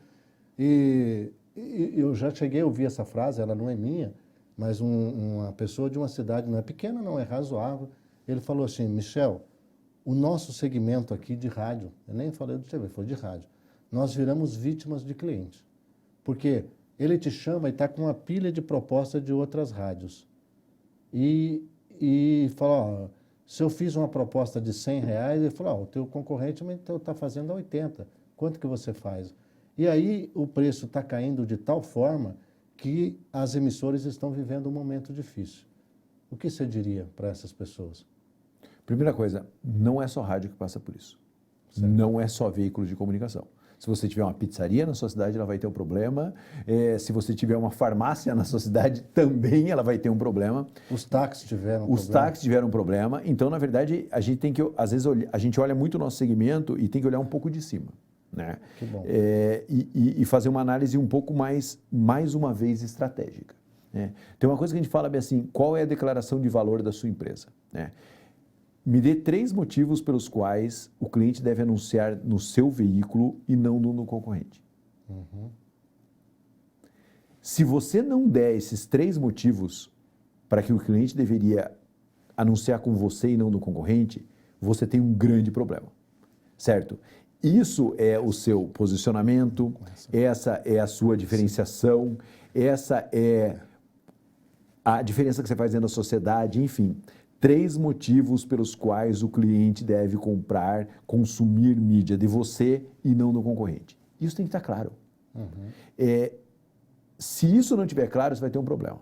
E eu já cheguei a ouvir essa frase, ela não é minha, mas uma pessoa de uma cidade, não é pequena, não é razoável, ele falou assim, Michel, o nosso segmento aqui de rádio, eu nem falei do TV, foi de rádio, nós viramos vítimas de cliente. Porque ele te chama e está com uma pilha de propostas de outras rádios. E fala, ó, se eu fiz uma proposta de R$100, ele falou, ó, o teu concorrente está fazendo a 80, quanto que você faz? E aí o preço está caindo de tal forma que as emissoras estão vivendo um momento difícil. O que você diria para essas pessoas? Primeira coisa, não é só rádio que passa por isso. Certo. Não é só veículo de comunicação. Se você tiver uma pizzaria na sua cidade, ela vai ter um problema. Se você tiver uma farmácia na sua cidade, também ela vai ter um problema. Os táxis tiveram um problema. Então, na verdade, a gente tem que, às vezes, a gente olha muito o nosso segmento e tem que olhar um pouco de cima. Né? Que bom. E fazer uma análise um pouco mais uma vez, estratégica. Né? Tem uma coisa que a gente fala bem assim, qual é a declaração de valor da sua empresa? Né? Me dê 3 motivos pelos quais o cliente deve anunciar no seu veículo e não no concorrente. Se você não der esses 3 motivos para que o cliente deveria anunciar com você e não no concorrente, você tem um grande problema, certo? isso é o seu posicionamento, essa é a sua diferenciação, essa é a diferença que você faz dentro da sociedade, enfim. 3 motivos pelos quais o cliente deve comprar, consumir mídia de você e não do concorrente. Isso tem que estar claro. Se isso não estiver claro, você vai ter um problema.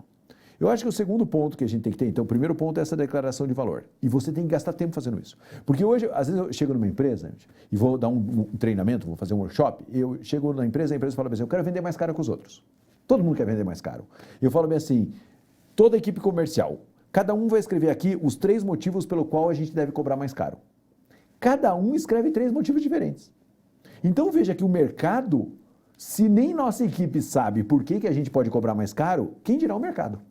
Eu acho que o segundo ponto que a gente tem que ter, então, o primeiro ponto é essa declaração de valor. E você tem que gastar tempo fazendo isso. Porque hoje, às vezes eu chego numa empresa e vou dar um treinamento, vou fazer um workshop, eu chego na empresa, a empresa fala assim, eu quero vender mais caro que os outros. Todo mundo quer vender mais caro. Eu falo bem assim, toda a equipe comercial, cada um vai escrever aqui os 3 motivos pelo qual a gente deve cobrar mais caro. Cada um escreve 3 motivos diferentes. Então veja que o mercado, se nem nossa equipe sabe por que a gente pode cobrar mais caro, quem dirá o mercado?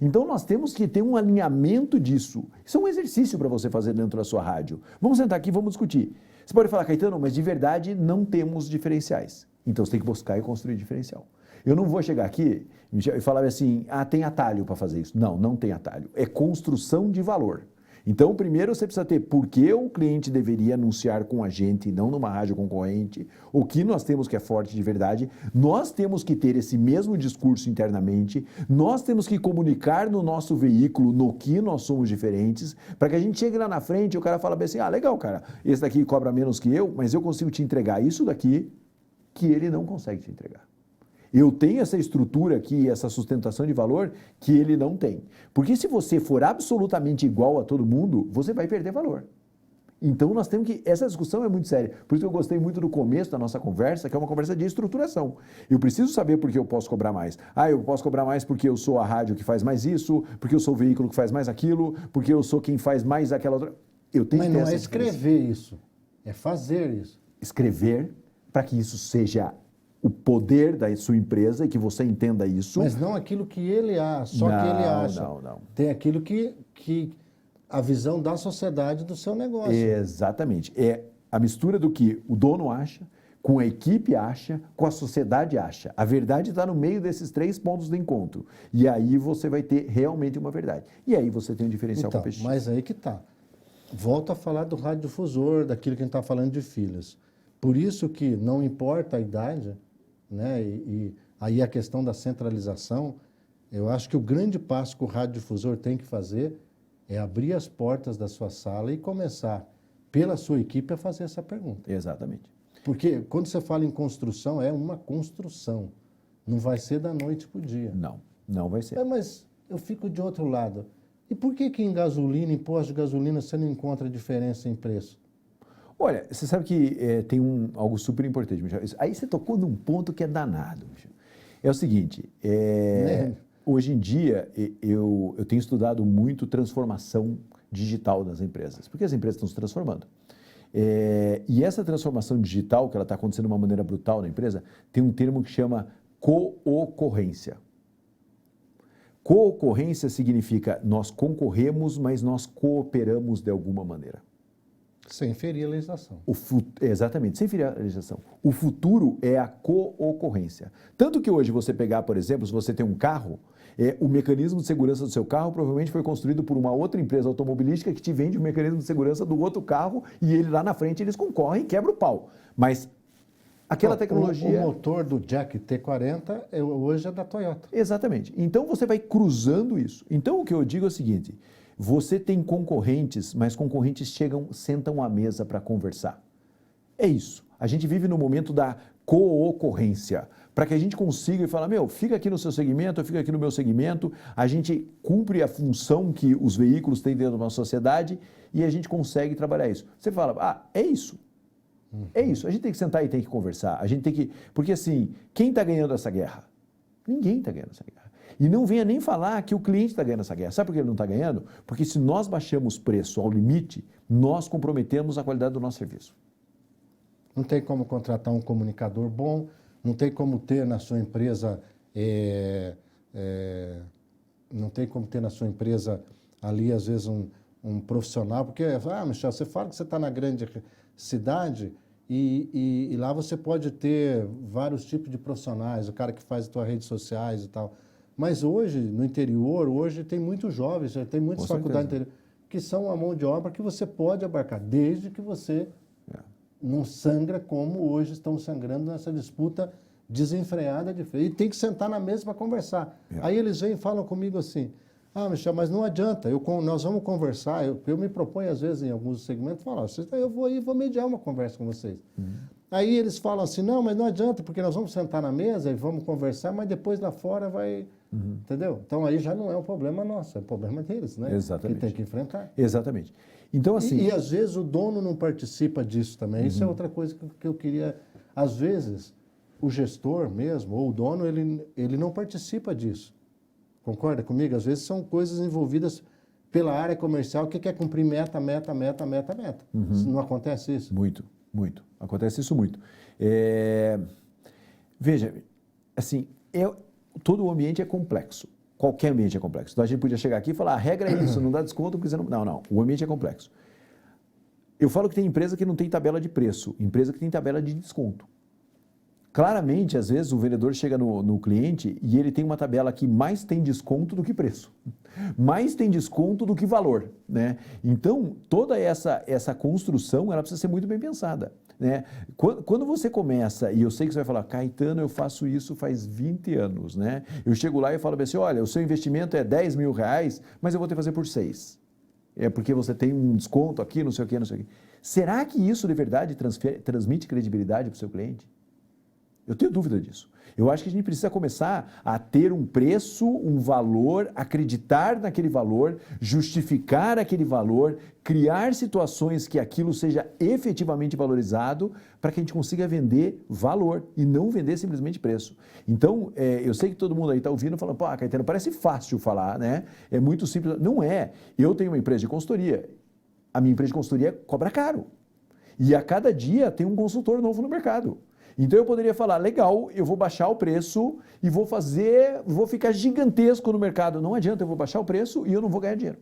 Então nós temos que ter um alinhamento disso. Isso é um exercício para você fazer dentro da sua rádio. Vamos sentar aqui e vamos discutir. Você pode falar, Caetano, mas de verdade não temos diferenciais. Então você tem que buscar e construir diferencial. Eu não vou chegar aqui e falar assim, tem atalho para fazer isso. Não, não tem atalho. É construção de valor. Então, primeiro você precisa ter por que o cliente deveria anunciar com a gente, não numa rádio concorrente, o que nós temos que é forte de verdade. Nós temos que ter esse mesmo discurso internamente, nós temos que comunicar no nosso veículo no que nós somos diferentes, para que a gente chegue lá na frente e o cara fala bem assim, legal, cara, esse daqui cobra menos que eu, mas eu consigo te entregar isso daqui que ele não consegue te entregar. Eu tenho essa estrutura aqui, essa sustentação de valor que ele não tem. Porque se você for absolutamente igual a todo mundo, você vai perder valor. Então nós temos que... Essa discussão é muito séria. Por isso que eu gostei muito do começo da nossa conversa, que é uma conversa de estruturação. Eu preciso saber por que eu posso cobrar mais. Eu posso cobrar mais porque eu sou a rádio que faz mais isso, porque eu sou o veículo que faz mais aquilo, porque eu sou quem faz mais aquela outra... Eu tenho Mas que ter não essa é escrever isso, é fazer isso. Escrever para que isso seja o poder da sua empresa e que você entenda isso. Mas não aquilo que ele acha, só que ele acha. Não. Tem aquilo que a visão da sociedade do seu negócio. Exatamente. É a mistura do que o dono acha, com a equipe acha, com a sociedade acha. A verdade está no meio desses 3 pontos de encontro. E aí você vai ter realmente uma verdade. E aí você tem um diferencial competitivo. Mas aí que está. Volto a falar do radiodifusor, daquilo que a gente está falando de filhos. Por isso que não importa a idade, né? E aí a questão da centralização, eu acho que o grande passo que o radiodifusor tem que fazer é abrir as portas da sua sala e começar, pela sua equipe, a fazer essa pergunta. Exatamente. Porque quando você fala em construção, é uma construção. Não vai ser da noite para o dia. Não vai ser. Mas eu fico de outro lado. E por que em gasolina, em posto de gasolina, você não encontra diferença em preço? Olha, você sabe que tem algo super importante, Michel. Aí você tocou num ponto que é danado, Michel. É o seguinte, hoje em dia eu tenho estudado muito transformação digital das empresas, porque as empresas estão se transformando. E essa transformação digital, que ela está acontecendo de uma maneira brutal na empresa, tem um termo que chama co-ocorrência. Co-ocorrência significa nós concorremos, mas nós cooperamos de alguma maneira. Sem ferir a legislação. Exatamente, sem ferir a legislação. O futuro é a co-ocorrência. Tanto que hoje você pegar, por exemplo, se você tem um carro, o mecanismo de segurança do seu carro provavelmente foi construído por uma outra empresa automobilística que te vende o mecanismo de segurança do outro carro e ele lá na frente eles concorrem e quebra o pau. Mas aquela tecnologia... O motor do Jack T40 hoje é da Toyota. Exatamente. Então você vai cruzando isso. Então o que eu digo é o seguinte... Você tem concorrentes, mas concorrentes sentam à mesa para conversar. É isso. A gente vive no momento da co-ocorrência. Para que a gente consiga e falar, fica aqui no seu segmento, eu fico aqui no meu segmento, a gente cumpre a função que os veículos têm dentro de uma sociedade e a gente consegue trabalhar isso. Você fala, é isso. É isso. A gente tem que sentar e tem que conversar. A gente tem que... Porque assim, quem está ganhando essa guerra? Ninguém está ganhando essa guerra. E não venha nem falar que o cliente está ganhando essa guerra. Sabe por que ele não está ganhando? Porque se nós baixamos preço ao limite, nós comprometemos a qualidade do nosso serviço. Não tem como contratar um comunicador bom, não tem como ter na sua empresa, não tem como ter na sua empresa ali, às vezes, um profissional, porque, Michel, você fala que você está na grande cidade e lá você pode ter vários tipos de profissionais, o cara que faz as suas redes sociais e tal. Mas hoje, no interior, tem muitos jovens, tem muitas faculdades interior, que são a mão de obra que você pode abarcar, desde que você não sangra como hoje estão sangrando nessa disputa desenfreada de preço. E tem que sentar na mesa para conversar. Aí eles vêm e falam comigo assim, Michel, mas não adianta, nós vamos conversar, eu me proponho às vezes em alguns segmentos, falar, eu vou mediar uma conversa com vocês. Aí eles falam assim, não, mas não adianta, porque nós vamos sentar na mesa e vamos conversar, mas depois lá fora vai... Entendeu? Então aí já não é um problema nosso, é um problema deles, né? Exatamente. Que tem que enfrentar. Exatamente. Então, assim... E às vezes o dono não participa disso também. Isso é outra coisa que eu queria... Às vezes, o gestor mesmo, ou o dono, ele não participa disso. Concorda comigo? Às vezes são coisas envolvidas pela área comercial que quer cumprir meta. Não acontece isso? Muito, muito. Acontece isso muito. Veja, assim, todo o ambiente é complexo. Qualquer ambiente é complexo. Então a gente podia chegar aqui e falar, a regra é isso, não dá desconto porque você não... Não. O ambiente é complexo. Eu falo que tem empresa que não tem tabela de preço, empresa que tem tabela de desconto. Claramente, às vezes, o vendedor chega no cliente e ele tem uma tabela que mais tem desconto do que preço, mais tem desconto do que valor, né? Então, toda essa construção, ela precisa ser muito bem pensada, né? Quando você começa, e eu sei que você vai falar, Caetano, eu faço isso faz 20 anos, né? Eu chego lá e falo assim, olha, o seu investimento é 10 mil reais, mas eu vou ter que fazer por 6. É porque você tem um desconto aqui, não sei o quê, não sei o quê. Será que isso de verdade transmite credibilidade para o seu cliente? Eu tenho dúvida disso. Eu acho que a gente precisa começar a ter um preço, um valor, acreditar naquele valor, justificar aquele valor, criar situações que aquilo seja efetivamente valorizado para que a gente consiga vender valor e não vender simplesmente preço. Então, eu sei que todo mundo aí está ouvindo e falando, pô, Caetano, parece fácil falar, né? É muito simples. Não é. Eu tenho uma empresa de consultoria. A minha empresa de consultoria cobra caro. E a cada dia tem um consultor novo no mercado. Então eu poderia falar, legal, eu vou baixar o preço e vou ficar gigantesco no mercado. Não adianta, eu vou baixar o preço e eu não vou ganhar dinheiro.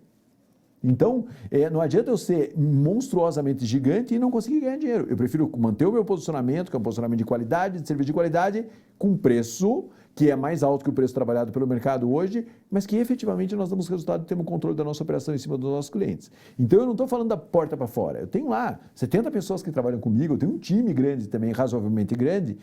Então, não adianta eu ser monstruosamente gigante e não conseguir ganhar dinheiro. Eu prefiro manter o meu posicionamento, que é um posicionamento de qualidade, de serviço de qualidade, com preço que é mais alto que o preço trabalhado pelo mercado hoje, mas que efetivamente nós damos resultado e temos controle da nossa operação em cima dos nossos clientes. Então eu não estou falando da porta para fora. Eu tenho lá 70 pessoas que trabalham comigo, eu tenho um time grande também, razoavelmente grande,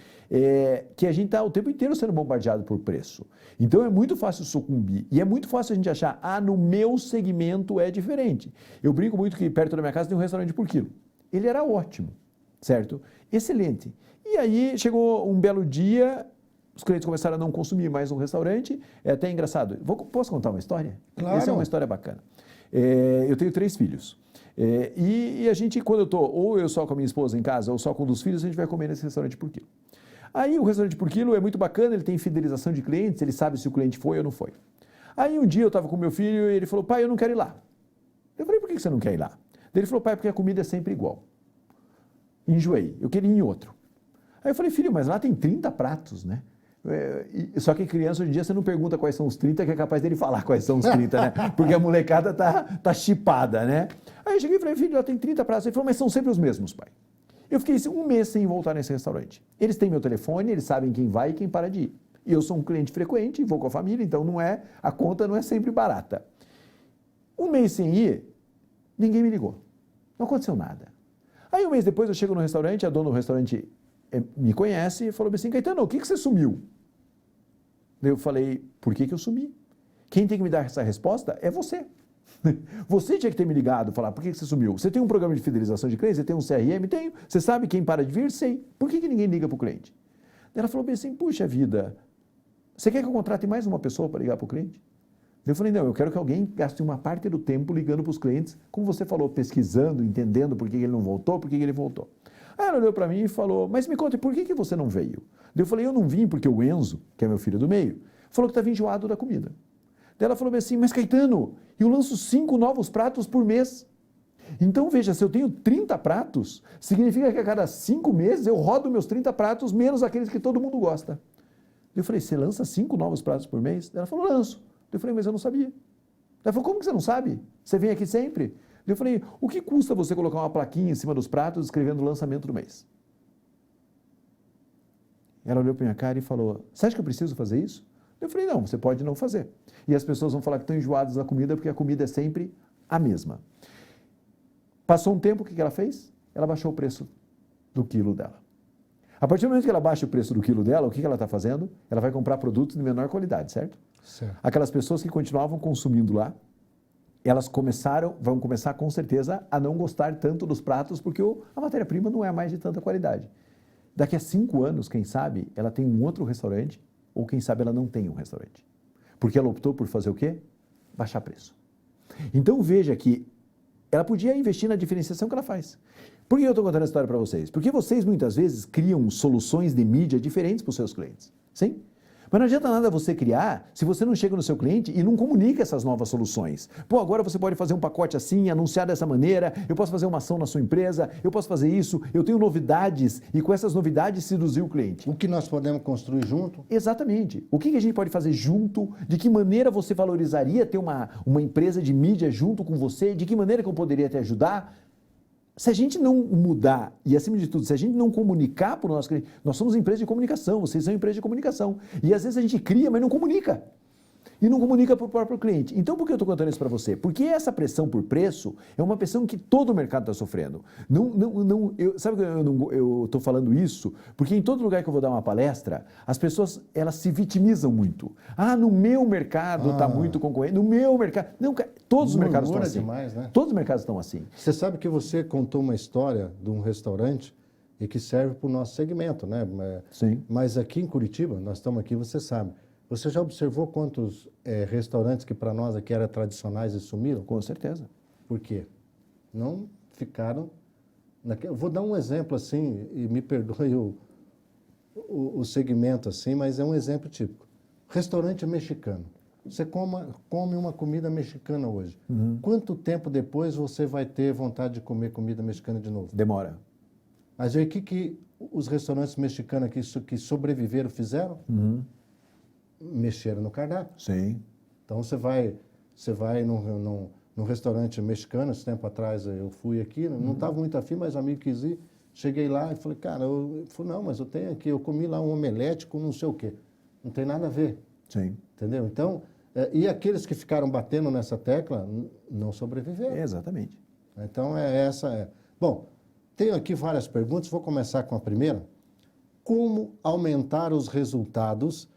que a gente está o tempo inteiro sendo bombardeado por preço. Então é muito fácil sucumbir. E é muito fácil a gente achar, no meu segmento é diferente. Eu brinco muito que perto da minha casa tem um restaurante por quilo. Ele era ótimo, certo? Excelente. E aí chegou um belo dia, os clientes começaram a não consumir mais no restaurante. É até engraçado. Posso contar uma história? Claro. Essa é uma história bacana. Eu tenho 3 filhos. E a gente, quando eu estou, ou eu só com a minha esposa em casa, ou só com um dos filhos, a gente vai comer nesse restaurante por quilo. Aí o restaurante por quilo é muito bacana, ele tem fidelização de clientes, ele sabe se o cliente foi ou não foi. Aí um dia eu estava com meu filho e ele falou, pai, eu não quero ir lá. Eu falei, por que você não quer ir lá? Ele falou, pai, porque a comida é sempre igual. Enjoei, eu queria ir em outro. Aí eu falei, filho, mas lá tem 30 pratos, né? Só que criança, hoje em dia, você não pergunta quais são os 30, que é capaz dele falar quais são os 30, né? Porque a molecada tá chipada, né? Aí eu cheguei e falei, filho, lá tem 30 pratos. Ele falou, mas são sempre os mesmos, pai. Eu fiquei um mês sem voltar nesse restaurante. Eles têm meu telefone, eles sabem quem vai e quem para de ir. E eu sou um cliente frequente, vou com a família, então a conta não é sempre barata. Um mês sem ir, ninguém me ligou. Não aconteceu nada. Aí um mês depois eu chego no restaurante, a dona do restaurante me conhece e falou assim, Caetano, o que você sumiu? Eu falei, por que eu sumi? Quem tem que me dar essa resposta é você. Você tinha que ter me ligado e falar, por que você sumiu? Você tem um programa de fidelização de clientes? Você tem um CRM? Tenho. Você sabe quem para de vir? Sei. Por que ninguém liga para o cliente? Ela falou bem assim, puxa vida, você quer que eu contrate mais uma pessoa para ligar para o cliente? Eu falei, não, eu quero que alguém gaste uma parte do tempo ligando para os clientes, como você falou, pesquisando, entendendo por que ele não voltou, por que ele voltou. Aí ela olhou para mim e falou, mas me conte, por que você não veio? Eu falei, eu não vim porque o Enzo, que é meu filho do meio, falou que estava enjoado da comida. Daí ela falou assim, mas Caetano, eu lanço 5 novos pratos por mês. Então, veja, se eu tenho 30 pratos, significa que a cada 5 meses eu rodo meus 30 pratos, menos aqueles que todo mundo gosta. Eu falei, você lança 5 novos pratos por mês? Ela falou, lanço. Eu falei, mas eu não sabia. Ela falou, como que você não sabe? Você vem aqui sempre? Eu falei, o que custa você colocar uma plaquinha em cima dos pratos escrevendo o lançamento do mês? Ela olhou para minha cara e falou, você acha que eu preciso fazer isso? Eu falei, não, você pode não fazer. E as pessoas vão falar que estão enjoadas da comida porque a comida é sempre a mesma. Passou um tempo, o que ela fez? Ela baixou o preço do quilo dela. A partir do momento que ela baixa o preço do quilo dela, o que ela está fazendo? Ela vai comprar produtos de menor qualidade, certo? Certo. Aquelas pessoas que continuavam consumindo lá, elas vão começar com certeza a não gostar tanto dos pratos, porque a matéria-prima não é mais de tanta qualidade. Daqui a 5 anos, quem sabe, ela tem um outro restaurante, ou quem sabe ela não tem um restaurante. Porque ela optou por fazer o quê? Baixar preço. Então veja que ela podia investir na diferenciação que ela faz. Por que eu estou contando essa história para vocês? Porque vocês muitas vezes criam soluções de mídia diferentes para os seus clientes. Sim? Mas não adianta nada você criar se você não chega no seu cliente e não comunica essas novas soluções. Pô, agora você pode fazer um pacote assim, anunciar dessa maneira, eu posso fazer uma ação na sua empresa, eu posso fazer isso, eu tenho novidades e com essas novidades seduzir o cliente. O que nós podemos construir junto? Exatamente. O que a gente pode fazer junto? De que maneira você valorizaria ter uma empresa de mídia junto com você? De que maneira que eu poderia te ajudar? Se a gente não mudar e, acima de tudo, se a gente não comunicar para o nosso cliente, nós somos empresa de comunicação, vocês são empresa de comunicação. E às vezes a gente cria, mas não comunica. E não comunica para o próprio cliente. Então, por que eu estou contando isso para você? Porque essa pressão por preço é uma pressão que todo o mercado está sofrendo. Sabe que eu estou falando isso? Porque em todo lugar que eu vou dar uma palestra, as pessoas elas se vitimizam muito. Ah, no meu mercado está muito concorrente, no meu mercado... Não, todos os mercados estão assim. Demais, né? Todos os mercados estão assim. Você sabe que você contou uma história de um restaurante e que serve para o nosso segmento, né? Sim. Mas aqui em Curitiba, nós estamos aqui, você sabe. Você já observou quantos restaurantes que para nós aqui eram tradicionais e sumiram? Com certeza. Por quê? Não ficaram... Vou dar um exemplo assim, e me perdoe o segmento assim, mas é um exemplo típico. Restaurante mexicano. Você come uma comida mexicana hoje. Uhum. Quanto tempo depois você vai ter vontade de comer comida mexicana de novo? Demora. Mas aí o que os restaurantes mexicanos aqui que sobreviveram fizeram? Uhum. Mexeram no cardápio. Sim. Então você vai num restaurante mexicano, esse tempo atrás eu fui aqui, não estava muito afim, mas o amigo quis ir. Cheguei lá e falei, cara, eu falei, não, mas eu tenho aqui, eu comi lá um omelete com não sei o quê. Não tem nada a ver. Sim. Entendeu? Então, e aqueles que ficaram batendo nessa tecla não sobreviveram. Exatamente. Então, Bom, tenho aqui várias perguntas, vou começar com a primeira. Como aumentar os resultados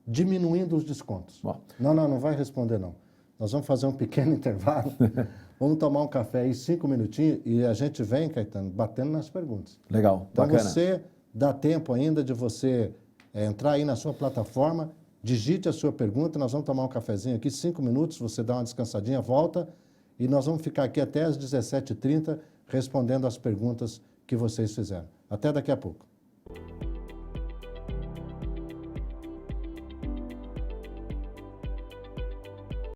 diminuindo os descontos? Bom. Não vai responder não. Nós vamos fazer um pequeno intervalo, vamos tomar um café aí, 5 minutinhos, e a gente vem, Caetano, batendo nas perguntas. Legal, então, bacana. Você dá tempo ainda de você entrar aí na sua plataforma, digite a sua pergunta, nós vamos tomar um cafezinho aqui, 5 minutos, você dá uma descansadinha, volta, e nós vamos ficar aqui até às 17h30 respondendo as perguntas que vocês fizeram. Até daqui a pouco.